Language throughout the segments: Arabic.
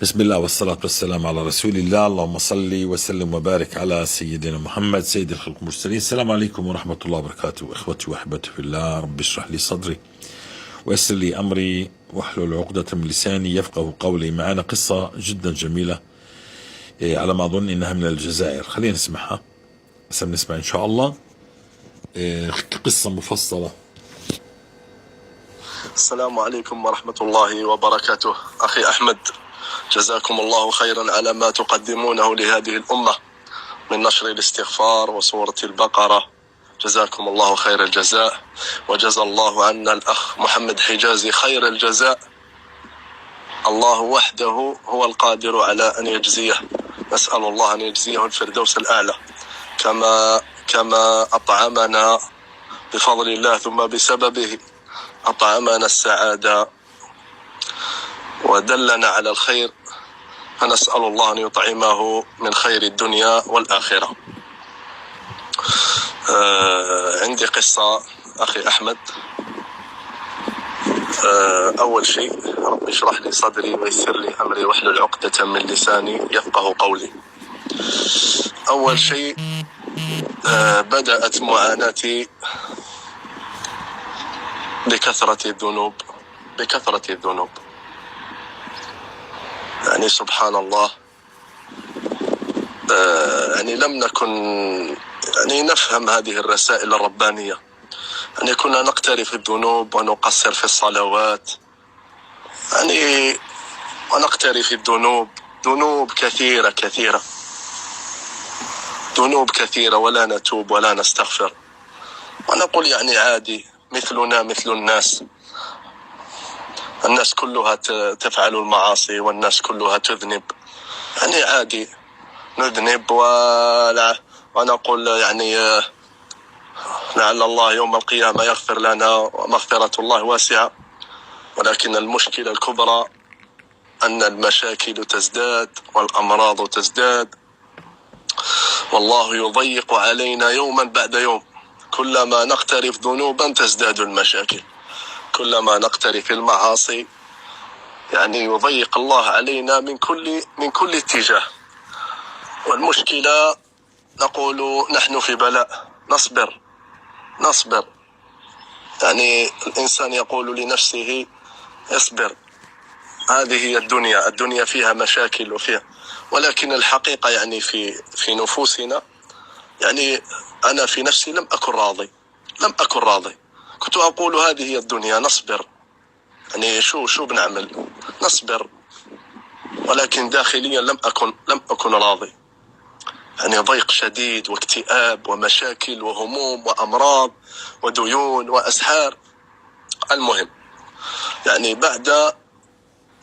بسم الله والصلاة والسلام على رسول الله. اللهم صل وسلم وبارك على سيدنا محمد سيد الخلق المرسلين. السلام عليكم ورحمة الله وبركاته. إخوتي وأحبتي في الله، رب اشرح لي صدري ويسر لي أمري واحلل عقدة من لساني يفقه قولي. معنا قصة جدا جميلة، على ما أظن إنها من الجزائر. خلينا نسمعها، سنسمع إن شاء الله قصة مفصلة. السلام عليكم ورحمة الله وبركاته. أخي أحمد، جزاكم الله خيرا على ما تقدمونه لهذه الأمة من نشر الاستغفار وسورة البقرة. جزاكم الله خير الجزاء، وجزى الله عنا الأخ محمد حجازي خير الجزاء. الله وحده هو القادر على أن يجزيه، نسأل الله أن يجزيه الفردوس الأعلى كما أطعمنا بفضل الله ثم بسببه أطعمنا السعادة ودلنا على الخير، فنسأل الله أن يطعمه من خير الدنيا والآخرة. عندي قصة أخي أحمد. أول شيء، رب اشرح لي صدري ويسر لي أمري واحلل عقدة من لساني يفقه قولي. أول شيء، بدأت معاناتي بكثرة الذنوب. يعني سبحان الله، يعني لم نكن نفهم هذه الرسائل الربانية. يعني كنا نقترف الذنوب ونقصر في الصلوات، ونقترف ذنوب كثيرة ولا نتوب ولا نستغفر، ونقول عادي، مثلنا مثل الناس كلها تفعل المعاصي والناس كلها تذنب. عادي نذنب ونقول لعل الله يوم القيامة يغفر لنا ومغفرة الله واسعة. ولكن المشكلة الكبرى أن المشاكل تزداد والأمراض تزداد، والله يضيق علينا يوما بعد يوم. كلما نقترف ذنوبا تزداد المشاكل، كلما نقترف المعاصي يضيق الله علينا من كل اتجاه. والمشكلة نقول نحن في بلاء، نصبر. الإنسان يقول لنفسه اصبر، هذه هي الدنيا فيها مشاكل ولكن الحقيقة في نفوسنا، أنا في نفسي لم أكن راضي. كنت أقول هذه هي الدنيا، نصبر. شو بنعمل؟ نصبر، ولكن داخليا لم أكن راضي. ضيق شديد واكتئاب ومشاكل وهموم وأمراض وديون وأسحار. المهم، بعد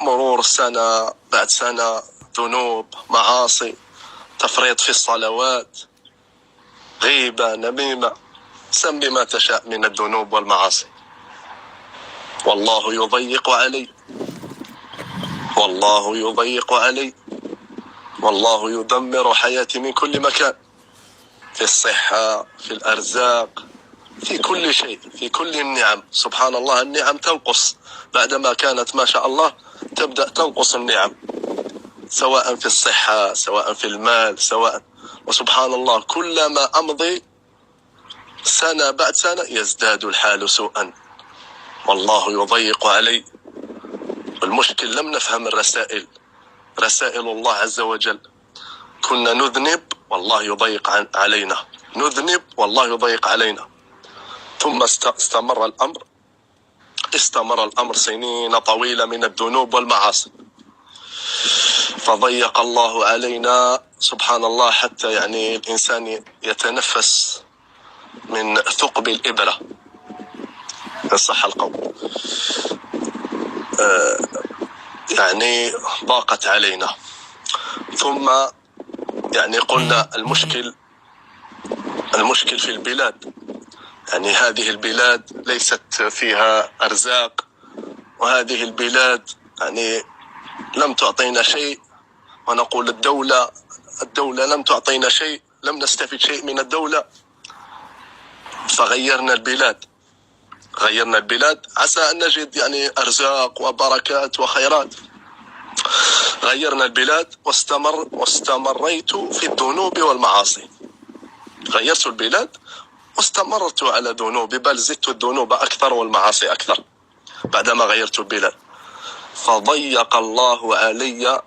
مرور سنة بعد سنة، ذنوب، معاصي، تفريط في الصلوات، غيبة، نميمة، سم ما تشاء من الذنوب والمعاصي. والله يضيق علي، والله يدمر حياتي من كل مكان، في الصحة، في الأرزاق، في كل شيء، في كل النعم. سبحان الله، النعم تنقص بعدما كانت ما شاء الله، تبدأ تنقص النعم، سواء في الصحة، سواء في المال، وسبحان الله كلما أمضي سنة بعد سنة يزداد الحال سوءا. والله يضيق علي. والمشكل لم نفهم رسائل الله عز وجل. كنا نذنب والله يضيق علينا، ثم استمر الأمر سنين طويلة من الذنوب والمعاصي، فضيق الله علينا سبحان الله، حتى الإنسان يتنفس من ثقب الإبرة، إن صح القول. ضاقت علينا، ثم قلنا المشكل في البلاد. هذه البلاد ليست فيها أرزاق، وهذه البلاد لم تعطينا شيء، ونقول الدولة لم تعطينا شيء، لم نستفد شيء من الدولة، فغيرنا البلاد عسى أن نجد أرزاق وبركات وخيرات. غيرنا البلاد واستمريت في الذنوب والمعاصي. غيرت البلاد واستمرت على ذنوبي، بل زدت الذنوب أكثر والمعاصي أكثر بعدما غيرت البلاد. فضيق الله علي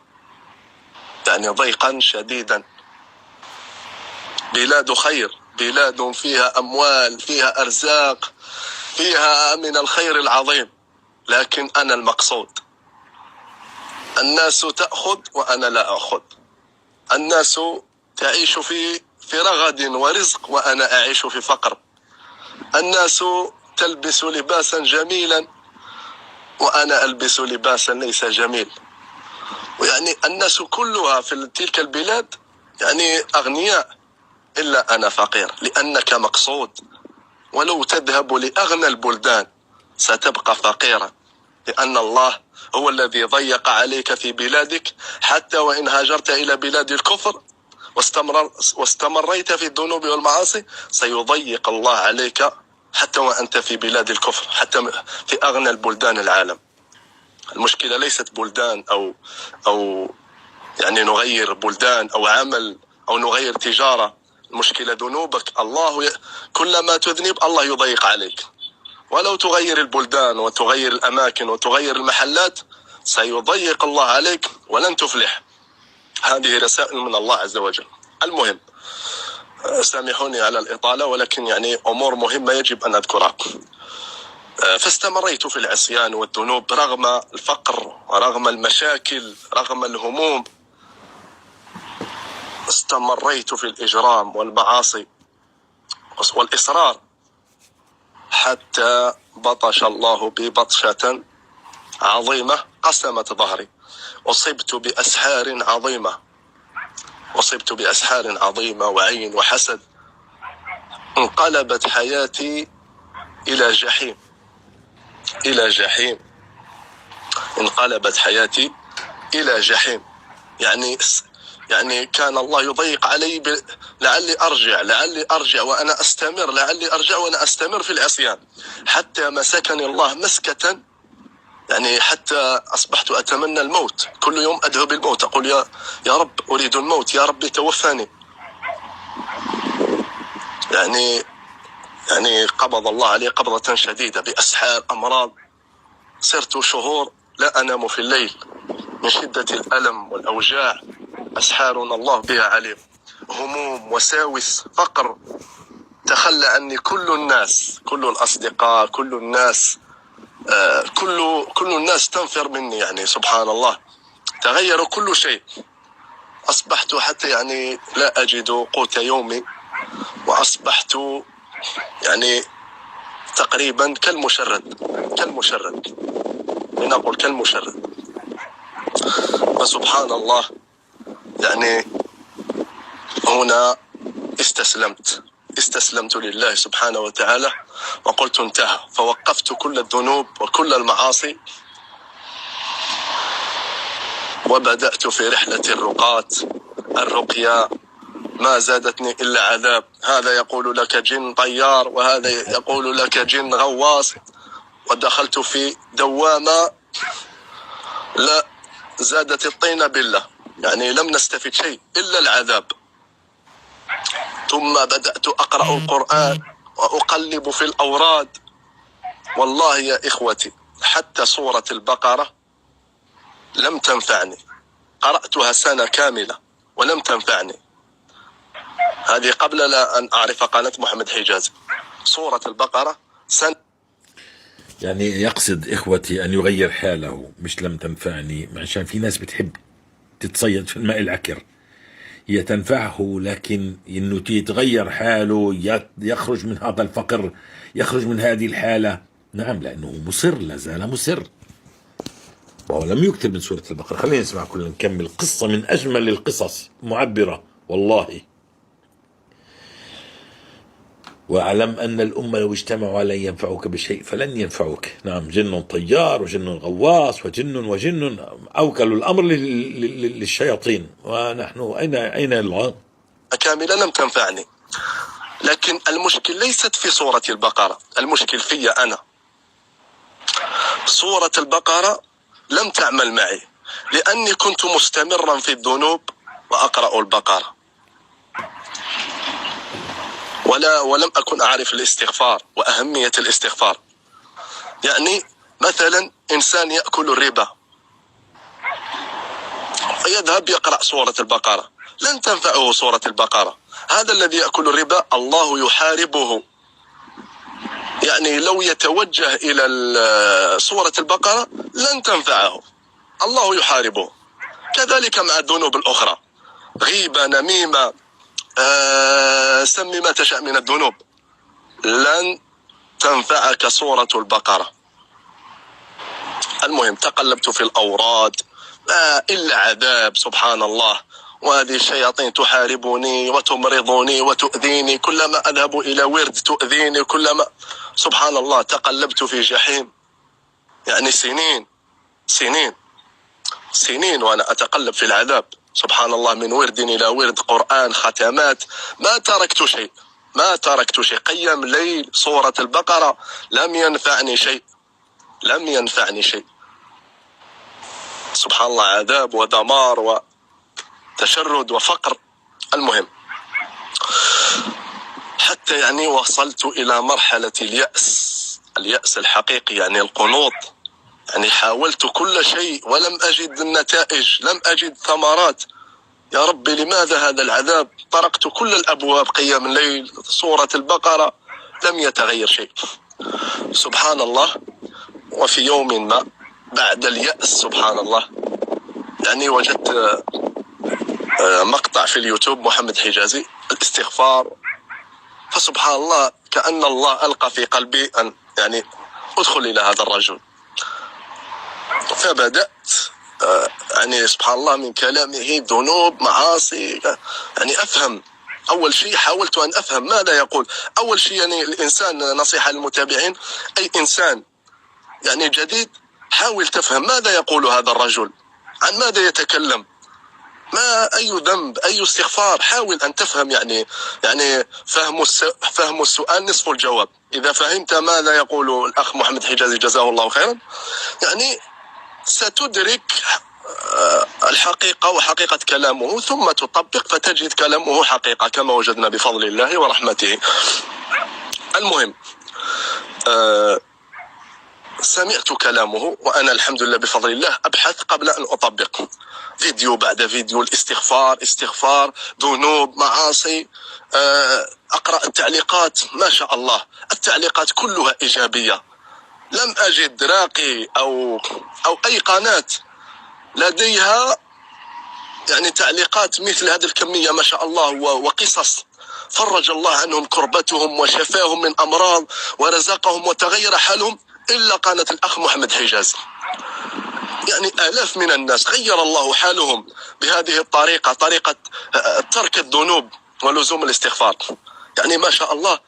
يعني ضيقا شديدا. بلاد خير، بلاد فيها أموال، فيها أرزاق، فيها من الخير العظيم، لكن أنا المقصود. الناس تأخذ وأنا لا أخذ، الناس تعيش في رغد ورزق وأنا أعيش في فقر، الناس تلبس لباسا جميلا وأنا ألبس لباسا ليس جميل. ويعني الناس كلها في تلك البلاد يعني أغنياء إلا أنا فقير، لأنك مقصود. ولو تذهب لأغنى البلدان ستبقى فقيرا، لأن الله هو الذي ضيق عليك في بلادك. حتى وإن هاجرت إلى بلاد الكفر واستمريت في الذنوب والمعاصي سيضيق الله عليك حتى وأنت في بلاد الكفر، حتى في أغنى البلدان العالم. المشكلة ليست بلدان أو يعني نغير بلدان أو عمل أو نغير تجارة، المشكلة ذنوبك. كلما تذنب الله يضيق عليك. ولو تغير البلدان وتغير الأماكن وتغير المحلات سيضيق الله عليك ولن تفلح. هذه رسائل من الله عز وجل. المهم، سامحوني على الإطالة، ولكن يعني أمور مهمة يجب أن أذكرها. فاستمريت في العصيان والذنوب رغم الفقر ورغم المشاكل رغم الهموم. استمريت في الإجرام والمعاصي والإصرار حتى بطش الله بي بطشة عظيمة قسمت ظهري. أصبت بأسحار عظيمة وعين وحسد. انقلبت حياتي إلى جحيم. انقلبت حياتي إلى جحيم. يعني كان الله يضيق علي لعلي أرجع وأنا أستمر، لعلي أرجع وأنا أستمر في العصيان، حتى مسكني الله مسكة. يعني حتى أصبحت أتمنى الموت، كل يوم أدعو بالموت، أقول يا رب أريد الموت، يا رب توفاني. يعني قبض الله علي قبضة شديدة بأسحار أمراض. صرت شهور لا أنام في الليل من شدة الألم والأوجاع. أسحار الله بها عليم، هموم، وساوس، فقر. تخلى عني كل الناس، كل الأصدقاء، كل الناس، كل الناس تنفر مني. يعني سبحان الله، تغير كل شيء. أصبحت حتى يعني لا أجد قوت يومي، وأصبحت يعني تقريبا كالمشرد. لنقول كالمشرد. فسبحان الله، يعني هنا استسلمت لله سبحانه وتعالى وقلت انتهى. فوقفت كل الذنوب وكل المعاصي وبدأت في رحلة الرقية. ما زادتني إلا عذاب. هذا يقول لك جن طيار، وهذا يقول لك جن غواص. ودخلت في دوامة لا زادت الطين بالله، يعني لم نستفد شيء إلا العذاب. ثم بدأت أقرأ القرآن وأقلب في الأوراد. والله يا إخوتي، حتى سورة البقرة لم تنفعني. قرأتها سنة كاملة ولم تنفعني. هذه قبل لا أن أعرف قناة محمد حجازي. سورة البقرة سنة. يعني يقصد إخوتي أن يغير حاله، مش لم تنفعني، عشان في ناس بتحب تتصيد في الماء العكر. هي تنفعه، لكن إنه يتغير حاله، يخرج من هذا الفقر، يخرج من هذه الحالة. نعم، لأنه مصر، لازال مصر. وهو لم يكتب من سورة البقرة. خلينا نسمع كلنا، نكمل. قصة من أجمل القصص، معبرة والله. واعلم أن الأمة لو اجتمعوا على أن ينفعوك بشيء فلن ينفعوك. نعم، جن طيار وجن غواص وجن أوكلوا الأمر للشياطين. ونحن أين الله؟ كاملة لم تنفعني. لكن المشكل ليست في سورة البقرة، المشكل في أنا. سورة البقرة لم تعمل معي. لأني كنت مستمرا في الذنوب وأقرأ البقرة، ولم أكن أعرف الاستغفار وأهمية الاستغفار. يعني مثلا إنسان يأكل الربا يذهب يقرأ سورة البقرة، لن تنفعه سورة البقرة. هذا الذي يأكل الربا الله يحاربه، يعني لو يتوجه إلى سورة البقرة لن تنفعه، الله يحاربه. كذلك مع الذنوب الأخرى، غيبة، نميمة، سمي ما تشاء من الذنوب، لن تنفعك سورة البقرة. المهم تقلبت في الأوراد، لا إلا عذاب، سبحان الله. وهذه الشياطين تحاربني وتمرضني وتؤذيني، كلما أذهب إلى ورد تؤذيني، كلما، سبحان الله، تقلبت في جحيم. يعني سنين وأنا أتقلب في العذاب، سبحان الله، من ورد إلى ورد، قرآن، ختمات، ما تركت شيء. قيام ليل، سورة البقرة، لم ينفعني شيء. سبحان الله، عذاب ودمار وتشرد وفقر. المهم حتى يعني وصلت إلى مرحلة اليأس الحقيقي، يعني القنوط. يعني حاولت كل شيء ولم أجد النتائج، لم أجد ثمرات. يا ربي لماذا هذا العذاب؟ طرقت كل الأبواب، قيام الليل، سورة البقرة، لم يتغير شيء، سبحان الله. وفي يوم ما بعد اليأس، سبحان الله، يعني وجدت مقطع في اليوتيوب محمد حجازي الاستغفار، فسبحان الله كأن الله ألقى في قلبي أن يعني أدخل إلى هذا الرجل. فبدأت يعني سبحان الله من كلامه ذنوب، معاصي، يعني أفهم. أول شيء حاولت أن أفهم ماذا يقول. أول شيء يعني الإنسان، نصيحة للمتابعين، أي إنسان يعني جديد، حاول تفهم ماذا يقول هذا الرجل، عن ماذا يتكلم، ما أي ذنب، أي استغفار. حاول أن تفهم، يعني فهم السؤال نصف الجواب. إذا فهمت ماذا يقول الأخ محمد حجازي جزاه الله خيرا، يعني ستدرك الحقيقة وحقيقة كلامه، ثم تطبق فتجد كلامه حقيقة كما وجدنا بفضل الله ورحمته. المهم سمعت كلامه وأنا الحمد لله بفضل الله أبحث قبل أن أطبق، فيديو بعد فيديو، استغفار، ذنوب، معاصي، أقرأ التعليقات، ما شاء الله التعليقات كلها إيجابية. لم أجد راقي أو أي قناة لديها يعني تعليقات مثل هذه الكمية، ما شاء الله، وقصص فرج الله عنهم كربتهم وشفاهم من أمراض ورزقهم وتغير حالهم، إلا قناة الأخ محمد حجازي. يعني آلاف من الناس غير الله حالهم بهذه الطريقة، طريقة ترك الذنوب ولزوم الاستغفار. يعني ما شاء الله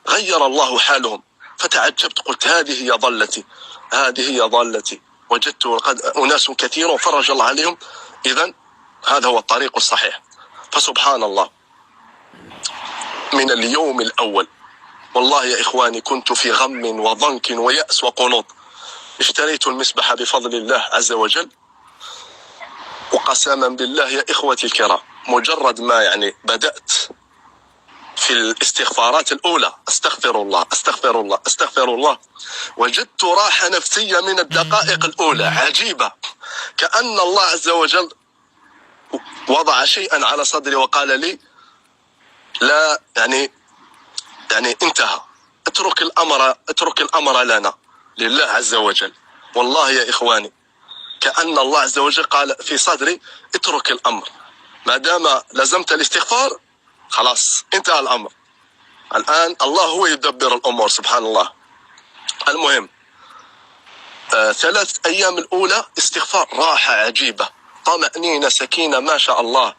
غير الله حالهم. فتعجبت، قلت هذه هي ضالتي، وجدت قد أناس كثير فرج الله عليهم، إذن هذا هو الطريق الصحيح. فسبحان الله، من اليوم الأول والله يا إخواني كنت في غم وضنك ويأس وقنوط. اشتريت المسبح بفضل الله عز وجل، وقسما بالله يا إخوتي الكرام، مجرد ما يعني بدأت في الاستغفارات الأولى، أستغفر الله، وجدت راحة نفسية من الدقائق الأولى عجيبة، كأن الله عز وجل وضع شيئا على صدري وقال لي لا، يعني انتهى، اترك الأمر لنا، لله عز وجل. والله يا إخواني كأن الله عز وجل قال في صدري اترك الأمر، ما دام لزمت الاستغفار خلاص انتهى الأمر، الآن الله هو يدبر الأمور، سبحان الله. المهم 3 أيام الأولى استغفار، راحة عجيبة، طمأنينة، سكينة، ما شاء الله.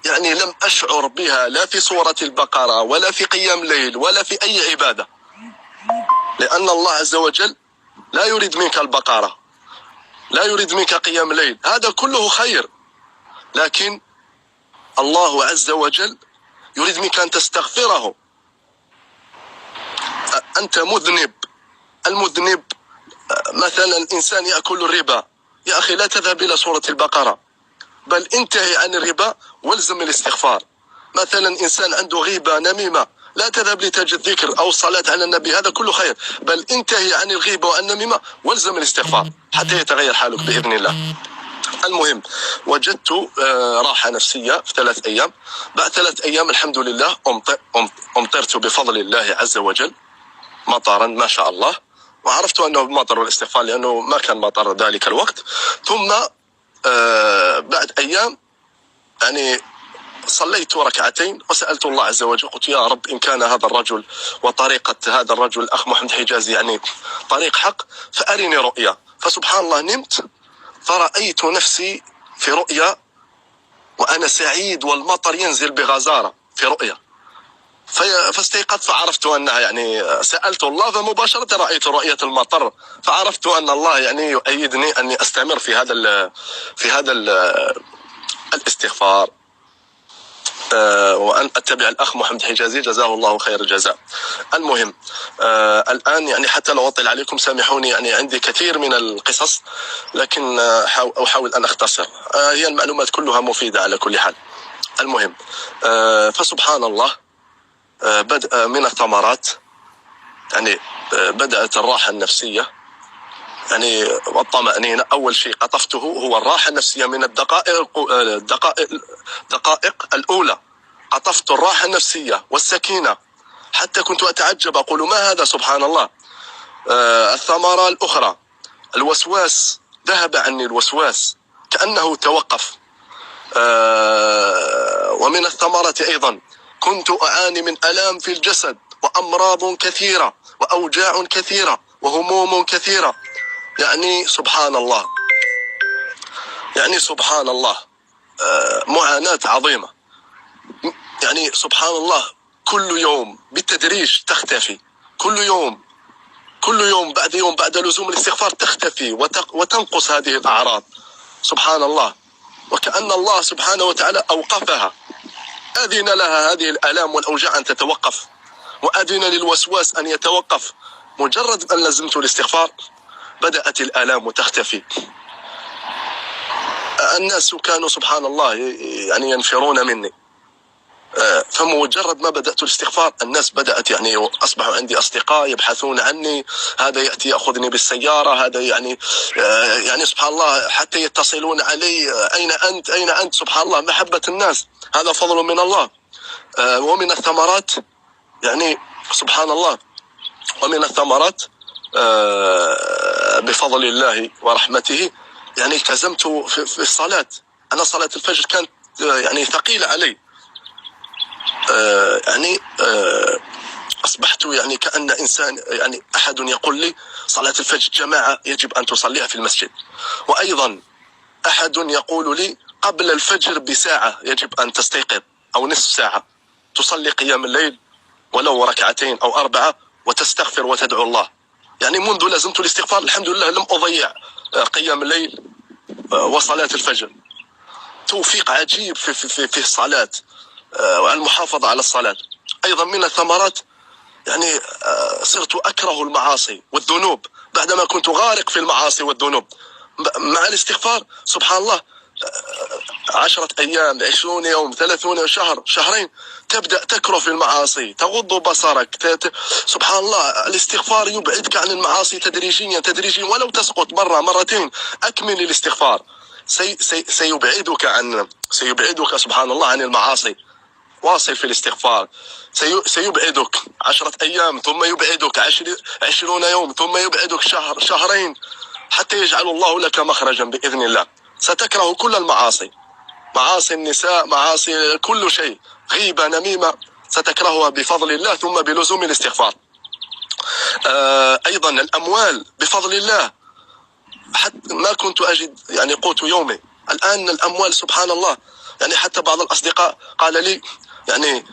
يعني لم أشعر بها لا في سورة البقرة ولا في قيام ليل ولا في أي عبادة، لأن الله عز وجل لا يريد منك البقرة، لا يريد منك قيام ليل، هذا كله خير، لكن الله عز وجل يريد منك أن تستغفره. أنت مذنب، المذنب مثلا إنسان يأكل الربا، يا أخي لا تذهب إلى سورة البقرة، بل انتهي عن الربا والزم الاستغفار. مثلا إنسان عنده غيبة نميمة، لا تذهب لتجد ذكر أو الصلاة على النبي، هذا كله خير، بل انتهي عن الغيبة والنميمة والزم الاستغفار حتى يتغير حالك بإذن الله. المهم وجدت راحة نفسية في 3 أيام. بعد 3 أيام الحمد لله أمطرت بفضل الله عز وجل مطرا ما شاء الله، وعرفت أنه مطر الاستغفار لأنه ما كان مطر ذلك الوقت. ثم بعد أيام يعني صليت 2 ركعتين وسألت الله عز وجل، قلت يا رب إن كان هذا الرجل وطريقة هذا الرجل الأخ محمد حجازي يعني طريق حق فأرني رؤيا. فسبحان الله نمت فرأيت نفسي في رؤيا وأنا سعيد والمطر ينزل بغزارة في رؤيا. فاستيقظت فعرفت أنها يعني سألت الله فمباشرة رأيت رؤية المطر، فعرفت أن الله يعني يؤيدني أني أستمر في هذا الاستغفار، وأن أتبع الأخ محمد حجازي جزاه الله خير الجزاء. المهم الآن يعني حتى لو أطل عليكم سامحوني، يعني عندي كثير من القصص لكن أحاول أن أختصر، هي المعلومات كلها مفيدة على كل حال. المهم فسبحان الله بدأ من الثمرات يعني بدأت الراحة النفسية يعني والطمأنينة. أول شيء قطفته هو الراحة النفسية من الدقائق الأولى، قطفت الراحة النفسية والسكينة حتى كنت أتعجب أقول ما هذا سبحان الله. الثمرة الأخرى الوسواس، ذهب عني الوسواس كأنه توقف. ومن الثمرة أيضا كنت أعاني من ألام في الجسد وأمراض كثيرة وأوجاع كثيرة وهموم كثيرة، يعني سبحان الله، يعني سبحان الله معاناة عظيمة، يعني سبحان الله كل يوم بالتدريج تختفي، كل يوم بعد لزوم الاستغفار تختفي وتنقص هذه الأعراض سبحان الله، وكأن الله سبحانه وتعالى أوقفها، أذن لها هذه الآلام والأوجاع أن تتوقف، وأذن للوسواس أن يتوقف. مجرد أن لزمت الاستغفار بدأت الآلام تختفي. الناس كانوا سبحان الله يعني ينفرون مني، فمجرد ما بدأت الاستغفار الناس بدأت يعني أصبحوا عندي أصدقاء يبحثون عني، هذا يأتي يأخذني بالسيارة، هذا يعني سبحان الله حتى يتصلون علي أين أنت سبحان الله، محبة الناس هذا فضل من الله. ومن الثمرات يعني سبحان الله، ومن الثمرات بفضل الله ورحمته يعني التزمت في الصلاة. أنا صلاة الفجر كانت يعني ثقيلة علي، يعني أصبحت يعني كأن إنسان يعني أحد يقول لي صلاة الفجر جماعة يجب أن تصليها في المسجد، وأيضا أحد يقول لي قبل الفجر بساعة يجب أن تستيقظ أو نصف ساعة تصلي قيام الليل ولو 2 ركعتين أو 4 وتستغفر وتدعو الله. يعني منذ لازمت الاستغفار الحمد لله لم أضيع قيام الليل وصلاة الفجر. توفيق عجيب في الصلاة والمحافظة على الصلاة. أيضا من الثمرات يعني صرت أكره المعاصي والذنوب بعدما كنت غارق في المعاصي والذنوب. مع الاستغفار سبحان الله 10 أيام 20 يوم 30 شهر شهرين تبدأ تكره في المعاصي، تغض بصرك سبحان الله. الاستغفار يبعدك عن المعاصي تدريجيا ولو تسقط مرة مرتين أكمل الاستغفار سيبعدك سبحان الله عن المعاصي. واصل في الاستغفار سيبعدك 10 أيام ثم يبعدك 20 يوم ثم يبعدك شهرين حتى يجعل الله لك مخرجا بإذن الله. ستكره كل المعاصي، معاصي النساء، معاصي كل شيء، غيبة نميمة ستكرهها بفضل الله ثم بلزوم الاستغفار. أيضا الأموال بفضل الله، حتى ما كنت أجد يعني قوت يومي، الآن الأموال سبحان الله. يعني حتى بعض الأصدقاء قال لي يعني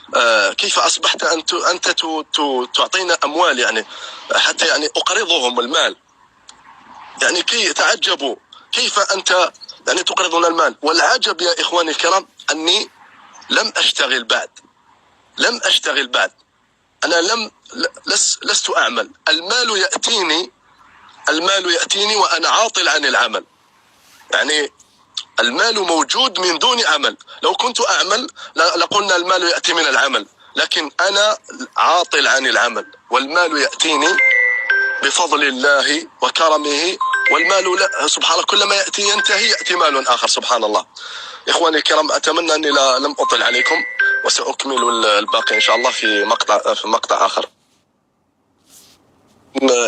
كيف أصبحت أنت تعطينا أموال، يعني حتى يعني أقرضهم المال، يعني كي تعجبوا كيف أنت يعني تقرضنا المال. والعجب يا إخواني الكرام أني لم أشتغل بعد، أنا لست أعمل، المال يأتيني وأنا عاطل عن العمل. يعني المال موجود من دون عمل. لو كنت أعمل لقلنا المال يأتي من العمل، لكن أنا عاطل عن العمل، والمال يأتيني بفضل الله وكرمه. والمال لا سبحان الله كلما يأتي ينتهي يأتي مال آخر سبحان الله. إخواني الكرام، أتمنى أني لم أطل عليكم، وسأكمل الباقي إن شاء الله في مقطع آخر.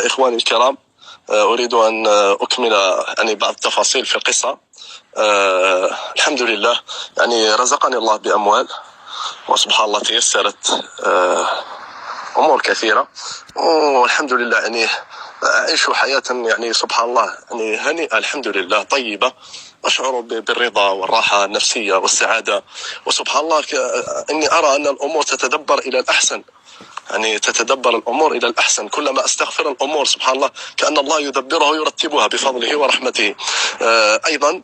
إخواني الكرام، أريد أن أكمل يعني بعض التفاصيل في القصة. الحمد لله يعني رزقني الله بأموال، وسبحان الله تيسرت أمور كثيرة، والحمد لله يعني أعيش حياة يعني سبحان الله يعني هنيئة الحمد لله طيبة، أشعر بالرضا والراحة النفسية والسعادة. وسبحان الله إني أرى أن الأمور تتدبر إلى الأحسن، يعني تتدبر الأمور إلى الأحسن. كلما أستغفر الأمور سبحان الله كأن الله يدبرها ويرتبها بفضله ورحمته. أيضا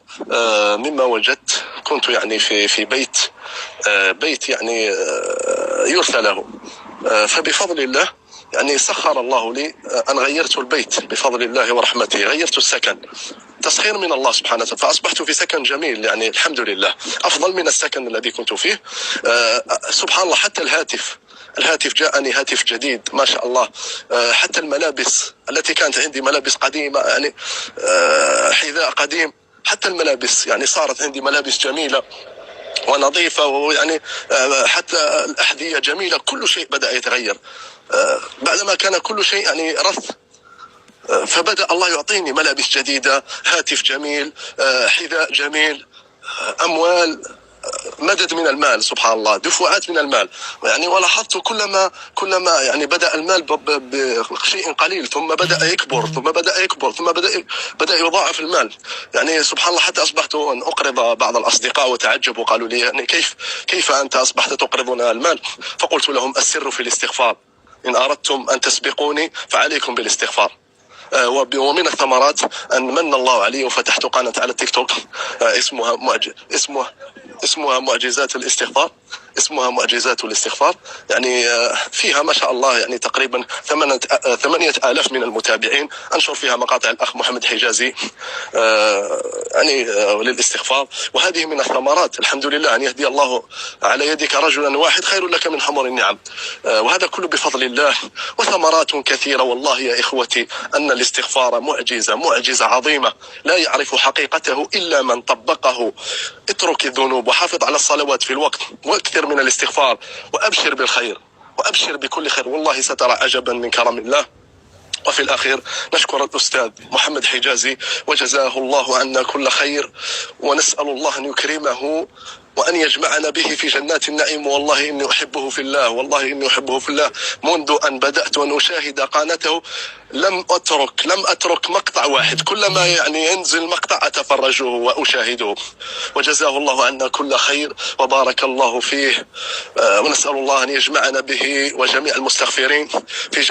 مما وجدت كنت يعني في بيت يعني يرثى له، فبفضل الله يعني سخر الله لي أن غيرت البيت بفضل الله ورحمته، غيرت السكن، تسخير من الله سبحانه وتعالى، فأصبحت في سكن جميل يعني الحمد لله، أفضل من السكن الذي كنت فيه. سبحان الله حتى الهاتف جاءني هاتف جديد ما شاء الله. حتى الملابس التي كانت عندي ملابس قديمة يعني حذاء قديم، حتى الملابس يعني صارت عندي ملابس جميلة ونظيفة، ويعني حتى الأحذية جميلة، كل شيء بدأ يتغير بعدما كان كل شيء يعني رث. فبدأ الله يعطيني ملابس جديدة، هاتف جميل، حذاء جميل، أموال، مدد من المال سبحان الله، دفعات من المال. يعني ولاحظت كلما يعني بدأ المال بشيء قليل، ثم بدأ يكبر، ثم بدأ يكبر، ثم بدأ يضاعف المال. يعني سبحان الله حتى أصبحت أن أقرض بعض الأصدقاء وتعجبوا، قالوا لي يعني كيف أنت أصبحت تقرضنا المال؟ فقلت لهم السر في الاستغفار، إن أردتم أن تسبقوني فعليكم بالاستغفار. ومن الثمرات أن من الله علي وفتحت قناة على التيك توك اسمها معجزات الاستغفار، اسمها معجزات الاستغفار. يعني فيها ما شاء الله يعني تقريبا 8,000 من المتابعين. أنشر فيها مقاطع الأخ محمد حجازي يعني للاستغفار. وهذه من الثمرات الحمد لله، أن يهدي الله على يدك رجلا واحد خير لك من حمر النعم، وهذا كله بفضل الله. وثمرات كثيرة والله يا إخوتي، أن الاستغفار معجزة عظيمة لا يعرف حقيقته إلا من طبقه. اترك الذنوب وحافظ على الصلوات في الوقت، واكثر من الاستغفار، وأبشر بالخير، وأبشر بكل خير، والله سترى عجبا من كرم الله. وفي الأخير نشكر الأستاذ محمد حجازي وجزاه الله عنا كل خير، ونسأل الله أن يكرمه وأن يجمعنا به في جنات النعيم. والله إني أحبه في الله، والله إني أحبه في الله. منذ أن بدأت أن أشاهد قناته لم أترك مقطع واحد، كلما يعني ينزل مقطع أتفرجه وأشاهده. وجزاه الله عنا كل خير وبارك الله فيه. ونسأل الله أن يجمعنا به وجميع المستغفرين في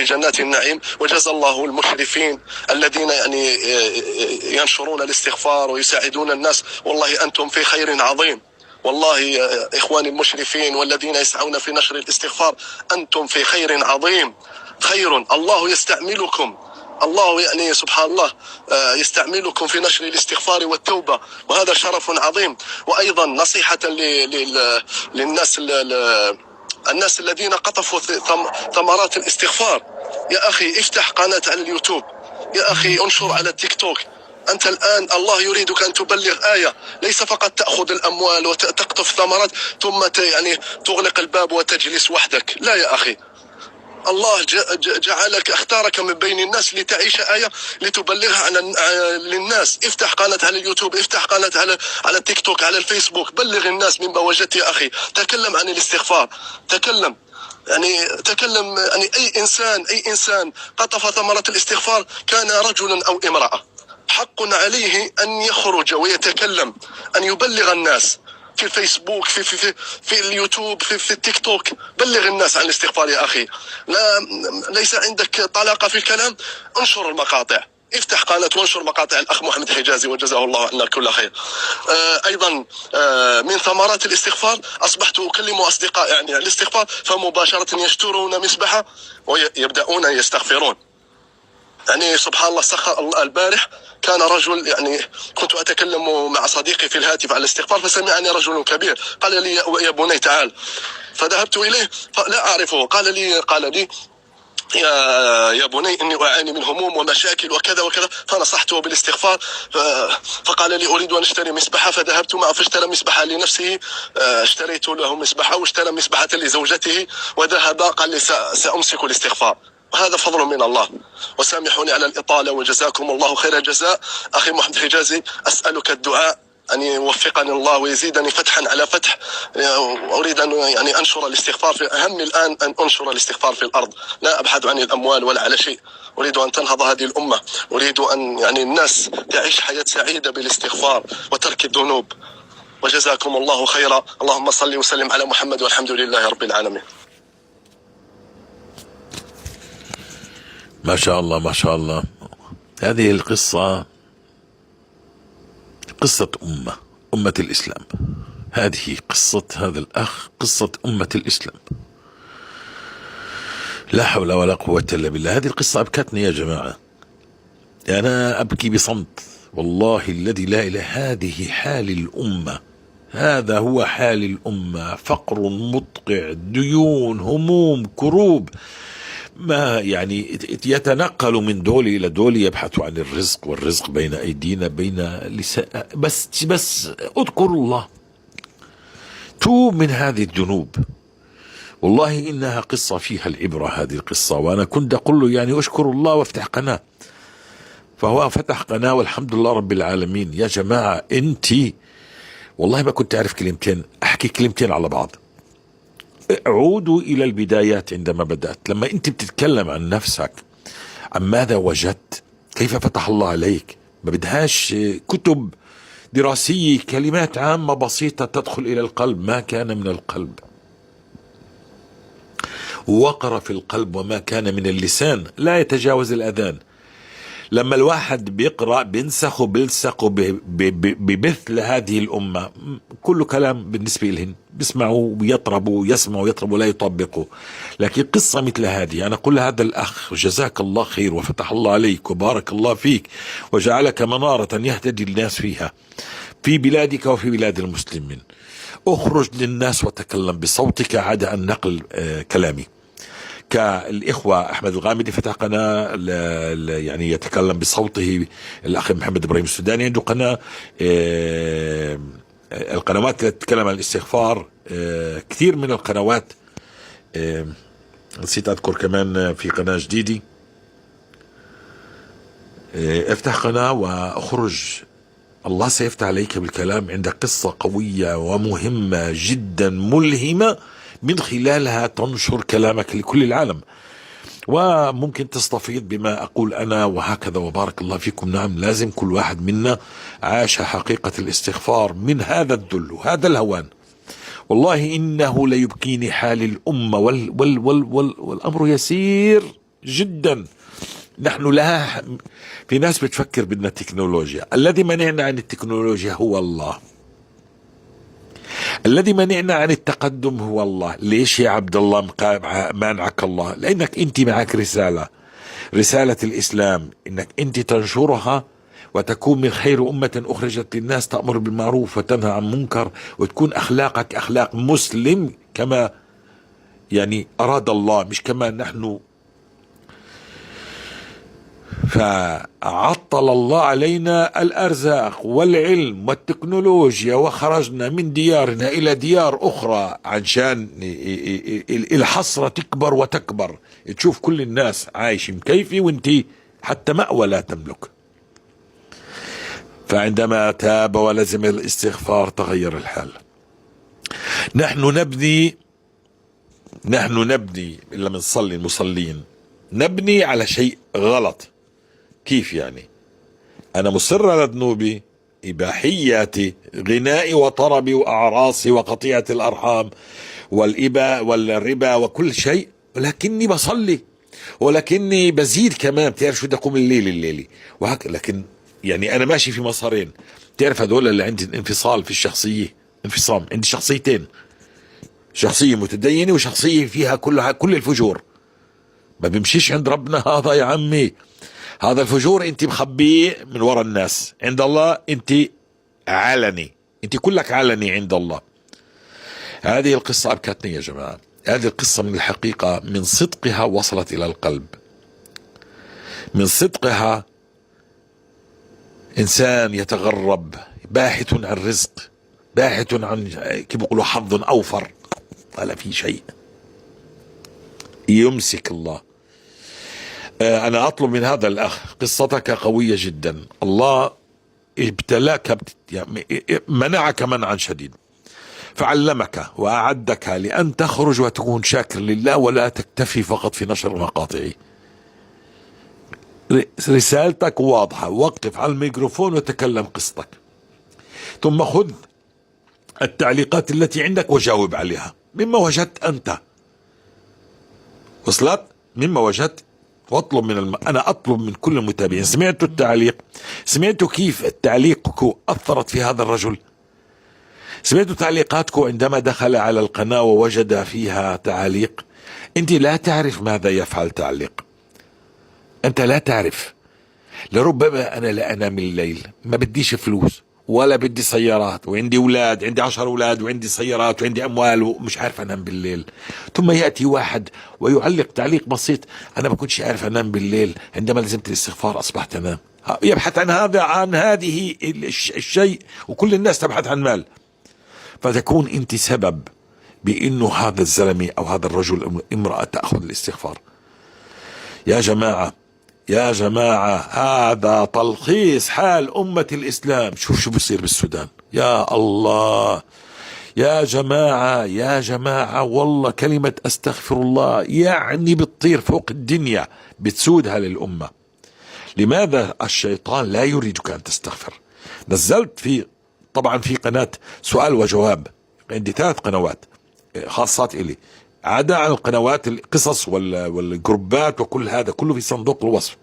جنات النعيم. وجزا الله المشرفين الذين يعني ينشرون الاستغفار ويساعدون الناس، والله أنتم في خير عظيم. والله يا إخواني المشرفين والذين يسعون في نشر الاستغفار، أنتم في خير عظيم، خير الله يستعملكم، الله يعني سبحان الله يستعملكم في نشر الاستغفار والتوبة، وهذا شرف عظيم. وأيضا نصيحة الناس الذين قطفوا ثمرات الاستغفار، يا أخي افتح قناة على اليوتيوب، يا أخي انشر على التيك توك. أنت الآن الله يريدك أن تبلغ آية، ليس فقط تأخذ الأموال وتقطف ثمرات ثم يعني تغلق الباب وتجلس وحدك. لا يا أخي، الله جعلك، اختارك من بين الناس لتعيش آية لتبلغها للناس. افتح قناة على اليوتيوب، افتح قناة على التيك توك، على الفيسبوك، بلغ الناس مما وجدت يا أخي. تكلم عن الاستغفار، تكلم يعني أي إنسان قطف ثمرة الاستغفار كان رجلا أو امرأة، حق عليه أن يخرج ويتكلم، أن يبلغ الناس في الفيسبوك، في اليوتيوب، في التيك توك. بلغ الناس عن الاستغفار يا أخي. ليس عندك طلاقة في الكلام، انشر المقاطع، افتح قناة وانشر مقاطع الأخ محمد حجازي وجزاه الله عنا كل خير. أيضا من ثمرات الاستغفار أصبحت أكلم أصدقاء يعني الاستغفار، فمباشرة يشترون مسبحة ويبدأون يستغفرون. يعني سبحان الله سخر البارح كان رجل، يعني كنت أتكلم مع صديقي في الهاتف على الاستغفار، فسمعني رجل كبير قال لي يا بني تعال، فذهبت إليه فلا أعرفه. قال لي يا بني إني أعاني من هموم ومشاكل وكذا وكذا، فنصحته بالاستغفار. فقال لي أريد أن أشتري مسبحة، فذهبت معه فاشترى مسبحة لنفسه، اشتريت له مسبحة واشترى مسبحة لزوجته، وذهب قال لي سأمسك الاستغفار. وهذا فضل من الله. وسامحوني على الإطالة وجزاكم الله خير الجزاء. أخي محمد حجازي، أسألك الدعاء أن يوفقني الله ويزيدني فتحا على فتح. أريد أن يعني أنشر الاستغفار في أهمي الآن، أن أنشر الاستغفار في الأرض. لا أبحث عن الأموال ولا على شيء، أريد أن تنهض هذه الأمة، أريد أن يعني الناس تعيش حياة سعيدة بالاستغفار وترك الذنوب. وجزاكم الله خيرا. اللهم صل وسلم على محمد والحمد لله رب العالمين. ما شاء الله ما شاء الله. هذه القصة قصة أمة الإسلام. هذه قصة هذا الأخ، قصة أمة الإسلام. لا حول ولا قوة إلا بالله. هذه القصة أبكتني يا جماعة، أنا أبكي بصمت والله الذي لا إله. هذه حال الأمة، هذا هو حال الأمة. فقر مدقع، ديون، هموم، كروب، ما يعني يتنقل من دول إلى دول، يبحث عن الرزق، والرزق بين أيدينا بين لساء. بس اذكروا الله، توب من هذه الذنوب. والله إنها قصة فيها العبرة هذه القصة. وأنا كنت أقول له يعني أشكر الله وافتح قناة، فهو فتح قناة والحمد لله رب العالمين. يا جماعة أنتي والله ما كنت أعرف كلمتين، أحكي كلمتين على بعض. عودوا إلى البدايات عندما بدأت. لما أنت بتتكلم عن نفسك، عن ماذا وجدت، كيف فتح الله عليك، ما بدهاش كتب دراسية، كلمات عامة بسيطة تدخل إلى القلب. ما كان من القلب وقر في القلب، وما كان من اللسان لا يتجاوز الأذان. لما الواحد بيقرأ بينسخ وبيلصق ببث لهذه الأمة، كله كلام بالنسبة لهم، بيسمعوا ويطربوا، يسمعوا ويطربوا، لا يطبقوا. لكن قصة مثل هذه، أنا أقول هذا الأخ جزاك الله خير وفتح الله عليك وبارك الله فيك وجعلك منارة يهتدي الناس فيها في بلادك وفي بلاد المسلمين. اخرج للناس وتكلم بصوتك عدا أن نقل كلامي. كالإخوة أحمد الغامدي فتح قناة يعني يتكلم بصوته. الأخ محمد إبراهيم السوداني عنده قناة. القنوات التي تتكلم عن الاستغفار كثير من القنوات. نسيت أذكر كمان في قناة جديدة. افتح قناة واخرج، الله سيفتح عليك بالكلام. عندك قصة قوية ومهمة جدا ملهمة، من خلالها تنشر كلامك لكل العالم، وممكن تستفيد بما أقول أنا وهكذا. وبارك الله فيكم. نعم، لازم كل واحد منا عاش حقيقة الاستغفار من هذا الذل وهذا الهوان. والله إنه ليبكيني حال الأمة والأمر يسير جدا. نحن لا، في ناس بتفكر بدنا تكنولوجيا. الذي منعنا عن التكنولوجيا هو الله، الذي منعنا عن التقدم هو الله. ليش يا عبد الله مانعك الله؟ لأنك أنت معك رسالة الإسلام، إنك أنت تنشرها وتكون من خير أمة أخرجت للناس، تأمر بالمعروف وتنهى عن منكر، وتكون أخلاقك أخلاق مسلم كما يعني أراد الله، مش كما نحن. فعطل الله علينا الأرزاق والعلم والتكنولوجيا، وخرجنا من ديارنا إلى ديار أخرى عشان الحسرة تكبر وتكبر. تشوف كل الناس عايش مكيفي وانت حتى مأوى لا تملك. فعندما تاب ولزم الاستغفار تغير الحال. نحن نبني لما نصلي المصلين، نبني على شيء غلط. كيف يعني؟ أنا مصر على ذنوبي، إباحياتي، غنائي وطربي وأعراصي وقطيعة الأرحام والإباء والربا وكل شيء، ولكني بصلي، ولكني بزيد كمان. بتعرف شو بدي أقوم الليلي وهكذا. لكن يعني أنا ماشي في مسارين. تعرف هذول اللي عندي انفصال في الشخصية، انفصام. عندي شخصيتين، شخصية متدينة وشخصية فيها كل الفجور. ما بيمشيش عند ربنا هذا يا عمي. هذا الفجور انت مخبيه من وراء الناس، عند الله انت علني، انت كلك علني عند الله. هذه القصة أبكتني يا جماعة. هذه القصة من الحقيقة من صدقها وصلت إلى القلب، من صدقها إنسان يتغرب باحث عن رزق، باحث عن كيف بيقولوا حظ أوفر، ولا في شيء يمسك الله. أنا أطلب من هذا الأخ، قصتك قوية جدا، الله ابتلاك منعك منعا شديد، فعلمك وأعدك لأن تخرج وتكون شاكر لله ولا تكتفي فقط في نشر مقاطعه. رسالتك واضحة، وقف على الميكروفون وتكلم قصتك، ثم خذ التعليقات التي عندك وجاوب عليها مما وجدت أنت. وصلت؟ مما وجدت. واطلب من أنا أطلب من كل المتابعين، سمعتوا التعليق؟ سمعتوا كيف التعليقكم أثرت في هذا الرجل؟ سمعتوا تعليقاتكم عندما دخل على القناة ووجد فيها تعليق؟ أنت لا تعرف ماذا يفعل تعليق، أنت لا تعرف. لربما أنا لا أنام الليل، ما بديش فلوس ولا بدي سيارات، وعندي أولاد، عندي 10 أولاد، وعندي سيارات، وعندي أموال، ومش عارف أنام بالليل. ثم يأتي واحد ويعلق تعليق بسيط، أنا ما كنتش عارف أنام بالليل، عندما لزمت الاستغفار أصبحت أنام. يبحث عن هذا، عن هذه الشيء، وكل الناس تبحث عن مال، فتكون أنت سبب بأنه هذا الزلمة أو هذا الرجل امرأة تأخذ الاستغفار. يا جماعة، يا جماعة، هذا تلخيص حال أمة الإسلام. شوف شو بيصير بالسودان، يا الله يا جماعة، يا جماعة، والله كلمة أستغفر الله يعني بتطير فوق الدنيا، بتسودها للأمة. لماذا الشيطان لا يريدك أن تستغفر؟ نزلت طبعا في قناة سؤال وجواب، عندي 3 قنوات خاصات إلي، عدا عن القنوات القصص والجروبات وكل هذا كله في صندوق الوصف.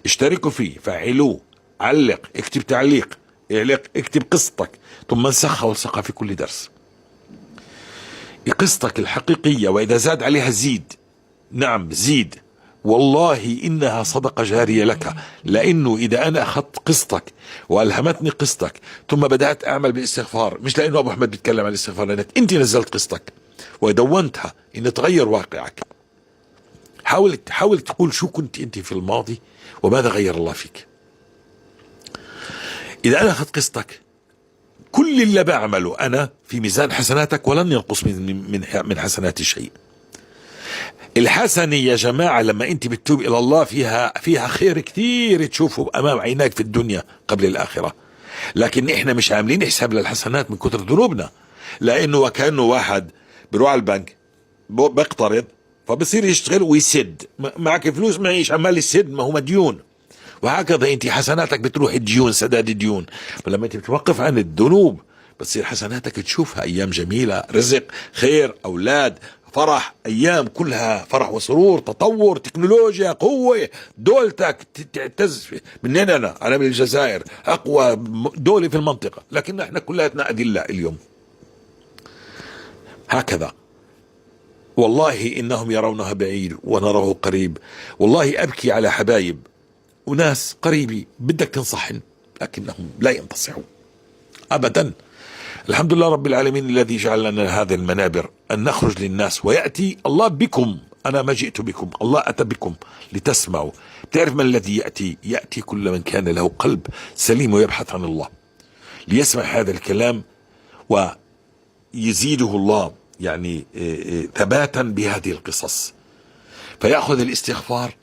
اشتركوا فيه، فعلوه، علق، اكتب تعليق، اكتب قصتك، ثم انسخها والصقها في كل درس. قصتك الحقيقية، وإذا زاد عليها زيد، نعم زيد، والله إنها صدقة جارية لك. لأنه إذا أنا أخذت قصتك وألهمتني قصتك ثم بدأت أعمل بالاستغفار، مش لأنه أبو أحمد بيتكلم عن الاستغفار، لأنك أنت نزلت قصتك ودونتها إن تغير واقعك. حاول تقول شو كنت أنت في الماضي وماذا غير الله فيك. إذا أنا أخذت قصتك، كل اللي بعمله أنا في ميزان حسناتك ولن ينقص من حسناتي شيء. الحسنة يا جماعة لما أنت بتتوب إلى الله فيها خير كثير تشوفه أمام عيناك في الدنيا قبل الآخرة. لكن إحنا مش عاملين حساب للحسنات من كثر ذنوبنا، لأنه وكأنه واحد بيروح على البنك بيقترض، فبصير يشتغل ويسد، معك فلوس معيش، عمال يسد، ما هو مديون. وهكذا أنت حسناتك بتروح الديون، سداد الديون. فلما أنت بتوقف عن الذنوب بتصير حسناتك تشوفها أيام جميلة، رزق، خير، أولاد، فرح، أيام كلها فرح وسرور، تطور، تكنولوجيا، قوة، دولتك تعتز. منين أنا من الجزائر، أقوى دولة في المنطقة، لكن احنا كلاتنا أذلاء اليوم. هكذا والله إنهم يرونها بعيد ونراه قريب. والله أبكي على حبايب وناس قريبي بدك تنصحن لكنهم لا ينتصحون أبدا. الحمد لله رب العالمين الذي جعل لنا هذه المنابر أن نخرج للناس، ويأتي الله بكم. أنا ما جئت بكم، الله أتى بكم لتسمعوا. تعرف من الذي يأتي كل من كان له قلب سليم ويبحث عن الله ليسمع هذا الكلام ويزيده الله يعني ثباتا بهذه القصص، فيأخذ الاستغفار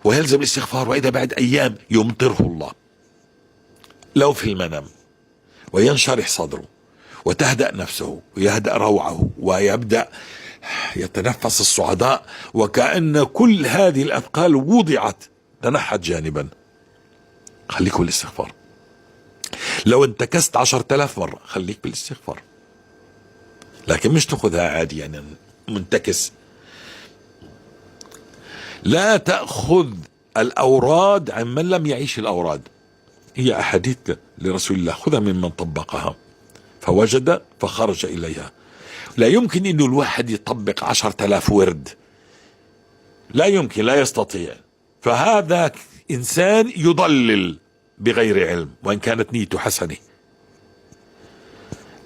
ويلزم الاستغفار، وإذا بعد أيام يمطره الله لو في المنام، وينشرح صدره وتهدأ نفسه ويهدأ روعه ويبدأ يتنفس الصعداء، وكأن كل هذه الأثقال وضعت تنحت جانبا. خليك بالاستغفار. لو انتكست 10,000 مرة خليك بالاستغفار، لكن مش تأخذها عادي يعني منتكس. لا تأخذ الأوراد عن من لم يعيش الأوراد. هي أحاديث لرسول الله، خذها ممن طبقها فوجد فخرج إليها. لا يمكن إنه الواحد يطبق 10,000 ورد، لا يمكن، لا يستطيع. فهذا إنسان يضلل بغير علم وإن كانت نيته حسنة.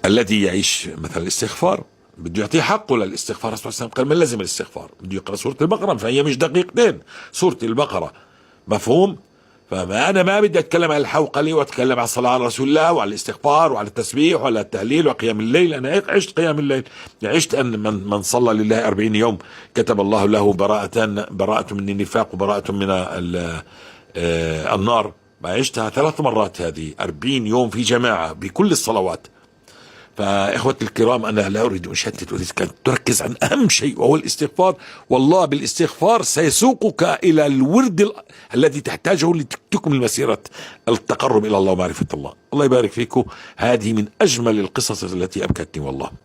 الذي يعيش مثلا الاستغفار بده يعطيه حقه للاستغفار. الرسول صلى الله عليه وسلم قال من لزم الاستغفار بده يقرأ سورة البقرة، فهي مش دقيقتين سورة البقرة، مفهوم؟ فما أنا ما بدي أتكلم عن الحوقلة وأتكلم عن الصلاة على رسول الله وعلى الاستغفار وعلى التسبيح وعلى التهليل وقيام الليل. أنا عشت قيام الليل، عشت أن من صلى لله 40 يوم كتب الله له براءة من النفاق وبراءة من النار. ما عشتها 3 مرات، هذه 40 يوم في جماعة بكل الصلوات. فإخوتي الكرام، أنا لا أريد أن أشتت، أريد أن تركز عن أهم شيء وهو الاستغفار. والله بالاستغفار سيسوقك إلى الورد الذي تحتاجه لتكمل مسيرة التقرب إلى الله ومعرفة الله. الله يبارك فيكم، هذه من أجمل القصص التي أبكتني والله.